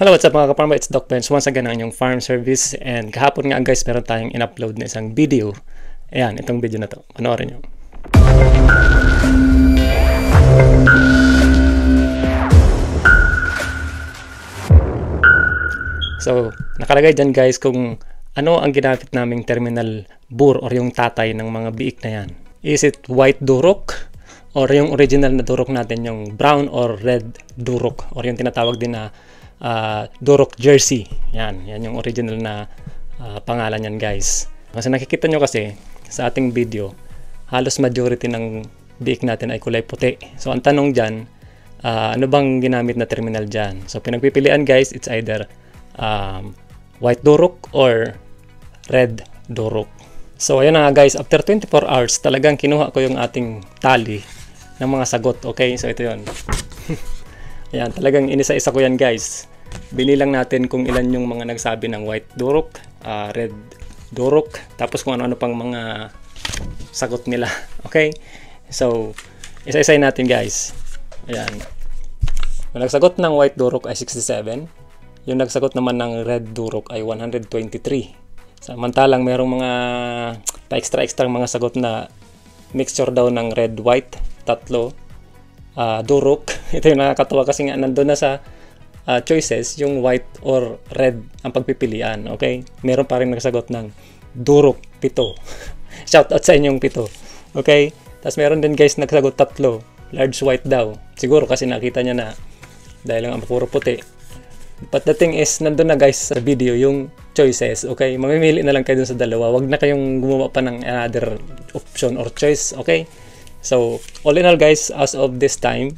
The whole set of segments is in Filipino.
Hello, what's up mga kaparma? It's Doc Benz once again ang inyong farm service, and kahapon nga guys meron tayong in-upload na isang video. Ayan, itong video na to. Panoorin nyo. So, nakalagay dyan guys kung ano ang ginamit naming terminal bore or yung tatay ng mga biik na yan. Is it white durok or yung original na durok natin, yung brown or red durok, or yung tinatawag din na Durok Jersey. Yan yung original na pangalan yan guys. Kasi nakikita nyo kasi sa ating video, halos majority ng biik natin ay kulay puti. So ang tanong dyan, ano bang ginamit na terminal dyan? So pinagpipilian guys, it's either white Durok or red Durok. So ayan na nga guys, after 24 hours, talagang kinuha ko yung ating tally ng mga sagot. Okay, so ito yun. Ayan, talagang inisa-isa ko yan guys. Binilang natin kung ilan yung mga nagsabi ng white Durok, red Durok, tapos kung ano-ano pang mga sagot nila. Okay? So, isa-isay natin guys. Ayan. Yung nagsagot ng white Durok ay 67. Yung nagsagot naman ng red Durok ay 123. Samantalang merong mga pa-extra-extra mga sagot na mixture daw ng red-white, tatlo. Durok. Ito yung nakakatawa kasi nga nandun na sa choices yung white or red ang pagpipilian. Okay? Meron pa rin nagsagot ng Durok 7. Shout out sa inyong 7. Okay? Tapos meron din guys nagsagot 3. Large white daw. Siguro kasi nakita niya na dahil lang ang puro puti. But the thing is, nandun na guys sa video yung choices. Okay? Mamimili na lang kayo dun sa dalawa. Wag na kayong gumawa pa ng another option or choice. Okay? So, all in all guys, as of this time,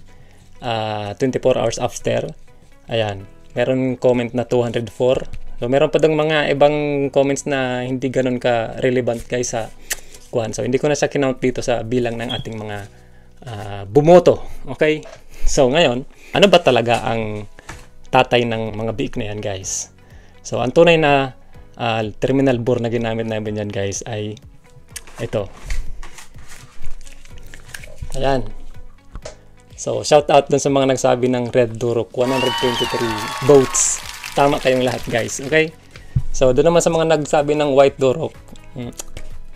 24 hours after, ayan, meron comment na 204. So, meron pa dang mga ibang comments na hindi ganun ka-relevant guys sa kuhan. So, hindi ko na siya kinount dito sa bilang ng ating mga bumoto. Okay? So, ngayon, ano ba talaga ang tatay ng mga biik na yan guys? So, ang tunay na terminal bore na ginamit namin yan guys ay ito. Ayan. So, shout out dun sa mga nagsabi ng red Durok. 123 votes. Tama kayong lahat guys. Okay? So, doon naman sa mga nagsabi ng white Durok,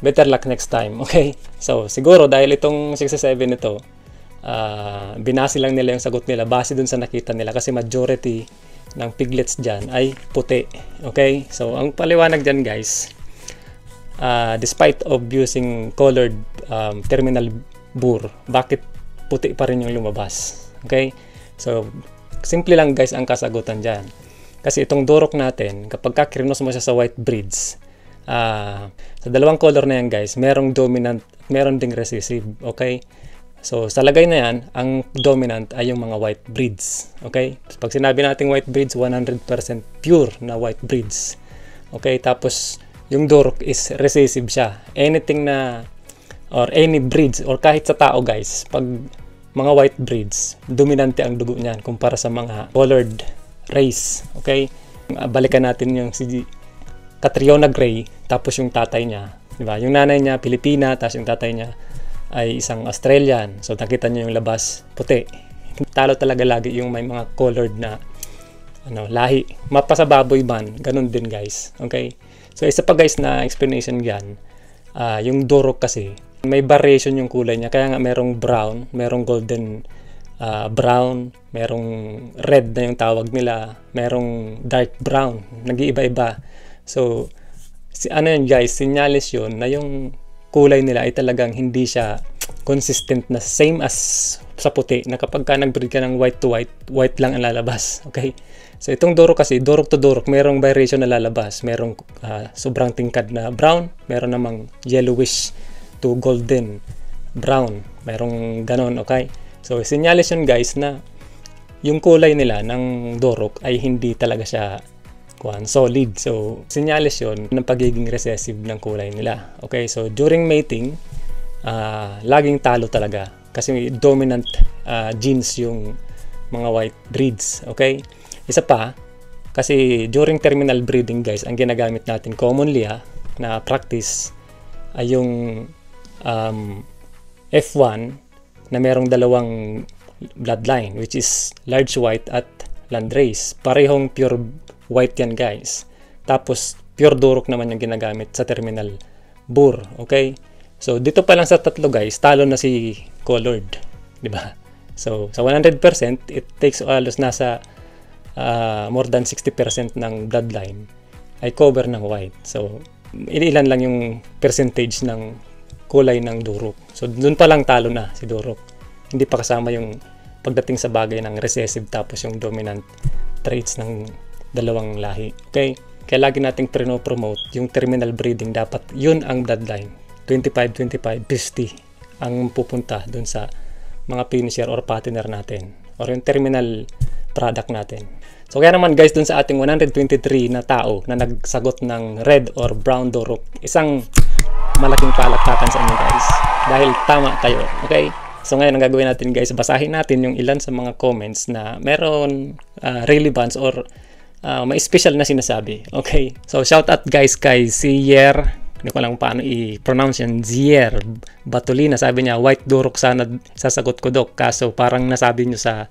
better luck next time. Okay? So, siguro dahil itong 67 ito, binasi lang nila yung sagot nila base dun sa nakita nila kasi majority ng piglets dyan ay puti. Okay? So, ang paliwanag dyan guys, despite of using colored terminal bore, bakit puti pa rin yung lumabas? Okay? So, simple lang guys ang kasagutan dyan. Kasi itong Durok natin, kapag kakrinos mo siya sa white breeds, sa dalawang color na yan guys, merong dominant, meron ding recessive. Okay? So, sa lagay na yan, ang dominant ay yung mga white breeds. Okay? Pag sinabi natin white breeds, 100% pure na white breeds. Okay? Tapos, yung Durok is recessive siya. Anything na or any breeds or kahit sa tao guys, pag mga white breeds, dominante ang dugo niyan kumpara sa mga colored race. Okay? Balikan natin yung si Catriona Gray, tapos yung tatay niya, di ba? Yung nanay niya Pilipina, tapos yung tatay niya ay isang Australian. So nakita niyo yung labas puti. Talo talaga lagi yung may mga colored na lahi. Mapa sa baboy man, ganun din guys. Okay? So isa pa guys na explanation diyan, yung Durok kasi may variation yung kulay niya, kaya nga merong brown, merong golden brown, merong red na yung tawag nila, merong dark brown, nag-iiba-iba. So, ano yun guys, sinyalis yun na yung kulay nila ay talagang hindi siya consistent na same as sa puti, na kapag ka nag-breed ka ng white to white, white lang ang lalabas. Okay? So, itong Durok kasi, Durok to Durok, merong variation na lalabas. Merong sobrang tingkad na brown, meron namang yellowish to golden brown, merong ganon. Okay? So, sinyalis yun guys na yung kulay nila ng Durok ay hindi talaga siya solid. So, sinyalis yun ng pagiging recessive ng kulay nila. Okay? So, during mating, laging talo talaga kasi dominant genes yung mga white breeds. Okay? Isa pa, kasi during terminal breeding guys, ang ginagamit natin commonly na practice ay yung F1 na merong dalawang bloodline, which is large white at landrace. Parehong pure white yan guys. Tapos pure Duroc naman yung ginagamit sa terminal Boer. Okay? So dito pa lang sa tatlo guys, talo na si colored. Diba? So sa 100%, it takes halos nasa more than 60% ng bloodline ay cover ng white. So ilan lang yung percentage ng kulay ng Duroc. So dun pa lang talo na si Duroc. Hindi pa kasama yung pagdating sa bagay ng recessive tapos yung dominant traits ng dalawang lahi. Okay? Kaya lagi nating promote yung terminal breeding. Dapat yun ang bloodline. 25-25, 50 ang pupunta dun sa mga finisher or patiner natin. Or yung terminal product natin. So kaya naman guys, dun sa ating 123 na tao na nagsagot ng red or brown Duroc, isang malaking palakpakan sa inyo guys. Dahil tama kayo. Okay? So ngayon ang gagawin natin guys, basahin natin yung ilan sa mga comments na meron relevance or may special na sinasabi. Okay? So shout out guys kay Zier, hindi ko lang paano i-pronounce yan, Zier Batolina. Sabi niya, white Duroc sana sasagot ko Dok. Kaso parang nasabi nyo sa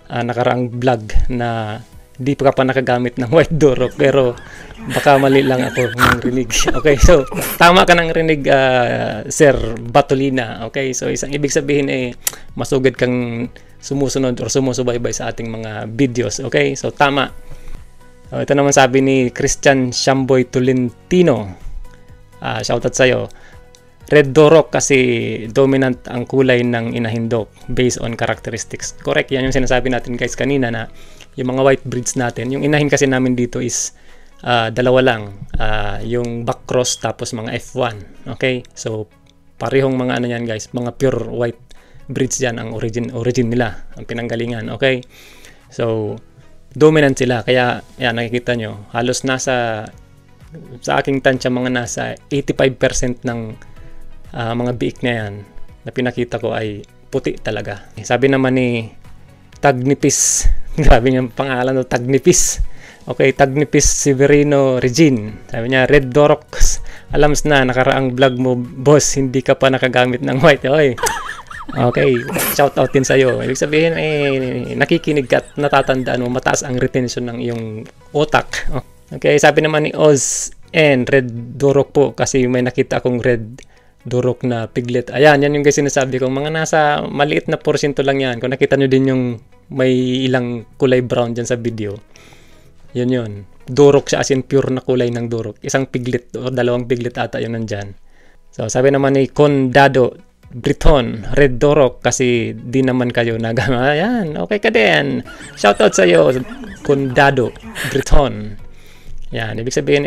nakaraang vlog na di pa nakagamit ng white Duroc, pero baka mali lang ako ng rinig. Okay, so tama ka ng rinig, Sir Batolina. Okay, so isang ibig sabihin masugid kang sumusunod or sumusubaybay sa ating mga videos. Okay, so tama. Ito naman sabi ni Christian Shamboy Tolentino. Shoutout sa'yo. Red Duroc kasi dominant ang kulay ng inahindok based on characteristics. Correct, yan yung sinasabi natin guys kanina na yung mga white breeds natin, yung inahin kasi namin dito is dalawa lang, yung back cross tapos mga F1. Okay, so parehong mga ano yan guys, mga pure white breeds yan ang origin nila, ang pinanggalingan. Okay, so dominant sila, kaya yan nakikita nyo halos nasa sa aking tansya mga nasa 85% ng mga biik na yan na pinakita ko ay puti talaga. Sabi naman ni Tagnipis, grabe niyang pangalan, no? Tagnipis. Okay, Tagnipis Severino Regine. Sabi niya, Red Duroc, alams na, nakaraang vlog mo, boss, hindi ka pa nakagamit ng white. Okay, shout out din sa'yo. Ibig sabihin, nakikinig ka at natatandaan mo, mataas ang retention ng iyong utak. Okay, sabi naman ni Oz, Red Duroc po, kasi may nakita akong Red Duroc na piglet. Ayan, yan yung guys sinasabi ko. Mga nasa maliit na porsyento lang yan. Kung nakita nyo din yung may ilang kulay brown dyan sa video. Yun. Duroc siya, as in pure na kulay ng Duroc. Isang piglet o dalawang piglet ata yun nandyan. So, sabi naman ni Condado Briton, Red Duroc kasi di naman kayo nagama. Ayan, okay ka din. Shoutout sa'yo, Condado Briton. Yan, ibig sabihin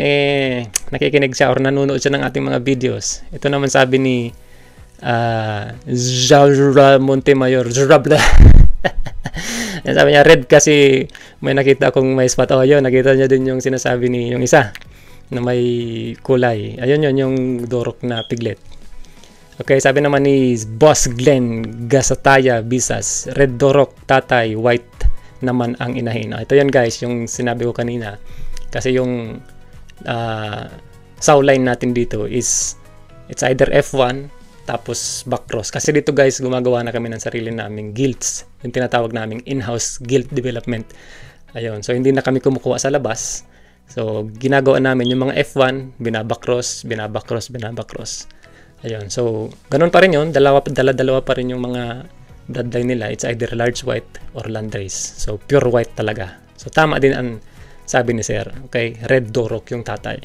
nakikinig siya or nanonood siya ng ating mga videos. Ito naman sabi ni Jara Montemayor. Sabi niya, red kasi may nakita akong may spot. Yun, nakita niya din yung sinasabi ni yung isa na may kulay. Ayun yun, yung Duroc na piglet. Okay, sabi naman ni Boss Glenn Gasataya Bisas, Red Duroc tatay, white naman ang inahin. Ito yan guys, yung sinabi ko kanina. Kasi yung sawline natin dito is it's either F1 tapos back cross. Kasi dito guys, gumagawa na kami ng sarili naming guilds. Yung tinatawag naming in-house guild development. Ayun. So hindi na kami kumukuha sa labas. So ginagawa namin yung mga F1, binaback cross. Ayun. So ganun pa rin yun. Dalawa pa rin yung mga bloodline nila. It's either large white or landrace. So pure white talaga. So tama din ang sabi ni Sir. Okay, Red Duroc yung tatay.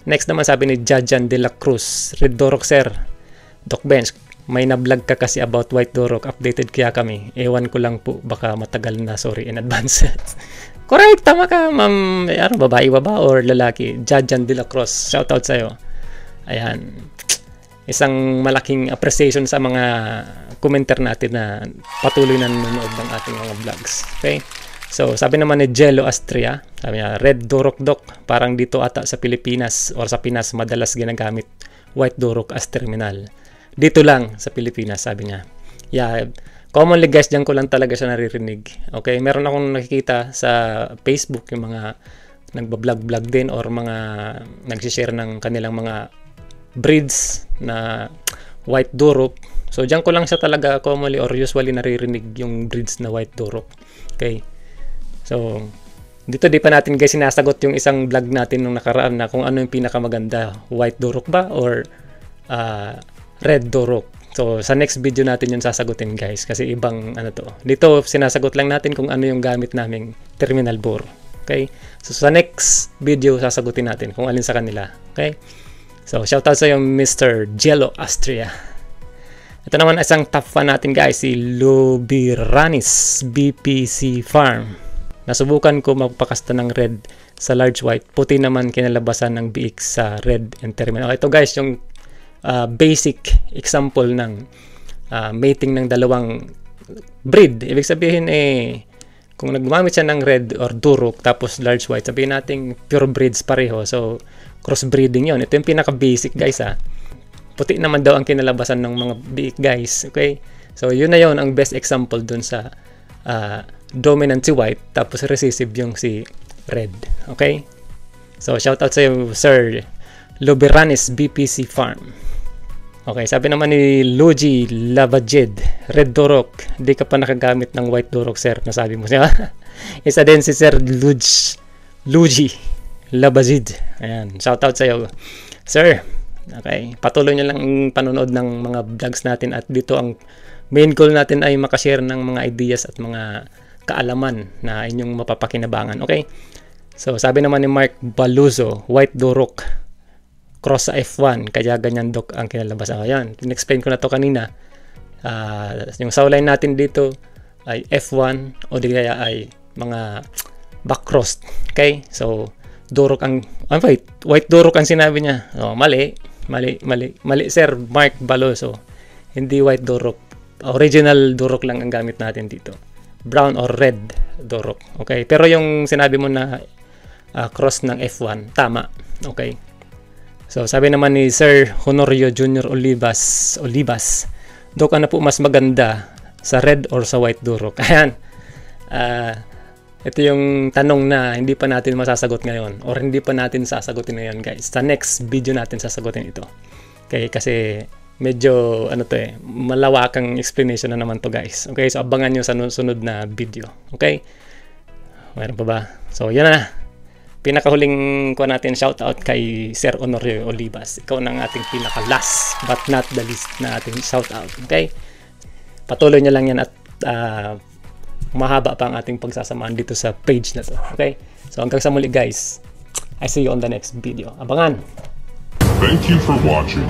Next naman sabi ni Jajan de la Cruz, Red Duroc Sir. Doc Bench, may na-vlog ka kasi about white Duroc. Updated kaya kami. Ewan ko lang po, baka matagal na. Sorry in advance. Correct, tama ka, ma'am. Babae ba ba or lalaki? Jajan de la Cruz, shoutout sa'yo. Ayan. Isang malaking appreciation sa mga commenter natin na patuloy na nanonood ng ating mga vlogs. Okay? So, sabi naman ni Jello Astria, sabi niya, Red Duroc Doc, parang dito ata sa Pilipinas or sa Pinas madalas ginagamit white Duroc as terminal. Dito lang sa Pilipinas, sabi niya. Yeah, commonly guys, diyan ko lang talaga siya naririnig. Okay, meron akong nakikita sa Facebook yung mga nagbablog din or mga nagsishare ng kanilang mga breeds na white Duroc. So, diyan ko lang siya talaga commonly or usually naririnig yung breeds na white Duroc. Okay. So, dito di pa natin guys sinasagot yung isang vlog natin nung nakaraan na kung ano yung pinakamaganda, white Duroc ba or red Duroc. So sa next video natin yung sasagutin guys kasi ibang ano to. Dito sinasagot lang natin kung ano yung gamit naming terminal bore. Okay? So sa next video sasagutin natin kung alin sa kanila. Okay? So shoutout sa iyo Mr. Jello Astria. Ito naman isang top fan natin guys, si Lubiranis BPC Farm. Nasubukan ko magpakasta ng red sa large white. Puti naman kinalabasan ng biik sa red and terminal. Ito guys, yung basic example ng mating ng dalawang breed. Ibig sabihin kung nagmamit siya ng red or Duroc tapos large white, sabihin natin pure breeds pareho. So, crossbreeding yon. Ito yung pinaka-basic guys Puti naman daw ang kinalabasan ng mga biik guys. Okay? So, yun na yun ang best example dun sa dominant si white tapos recessive yung si red. Okay? So shoutout sa iyo Sir Lubiranis BPC Farm. Okay, sabi naman ni Luigi Lavajed, red Duroc, di ka pa nakagamit ng white Duroc sir, nasabi mo siya. Isa din si Sir Luigi Lavajed. Ayan, shoutout sa iyo sir. Okay, patuloy nyo lang ang panonood ng mga vlogs natin at dito ang main goal natin ay makashare ng mga ideas at mga kaalaman na inyong mapapakinabangan. Okay? So, sabi naman ni Mark Baluzo, white Duroc, cross sa F1, kaya ganyan dok ang kinalabasan. Ayan, in-explain ko na to kanina. Yung sawline natin dito ay F1 o di kaya ay mga backcross. Okay? So, Duroc ang, white Duroc ang sinabi niya. Oh, mali Sir Mark Baluzo. Hindi white Duroc. Original Duroc lang ang gamit natin dito. Brown or red Duroc. Okay? Pero yung sinabi mo na cross ng F1, tama. Okay? So, sabi naman ni Sir Honorio Jr. Olivas, Dok, ano po mas maganda sa red or sa white Duroc? Ayan. Ito yung tanong na hindi pa natin masasagot ngayon or hindi pa natin sasagutin ngayon guys. Sa next video natin sasagutin ito. Okay? Kasi medyo malawakang explanation na naman to guys. Okay, so abangan nyo sa sunod na video. Okay, mayroon pa ba? So yan na, pinakahuling ko natin shoutout kay Sir Honorio Olivas. Ikaw na ang ating pinaka last but not the least na ating shoutout. Okay, patuloy nyo lang yan at mahaba pa ang ating pagsasamahan dito sa page na to. Okay, so hanggang sa muli guys, I see you on the next video. Abangan. Thank you for watching.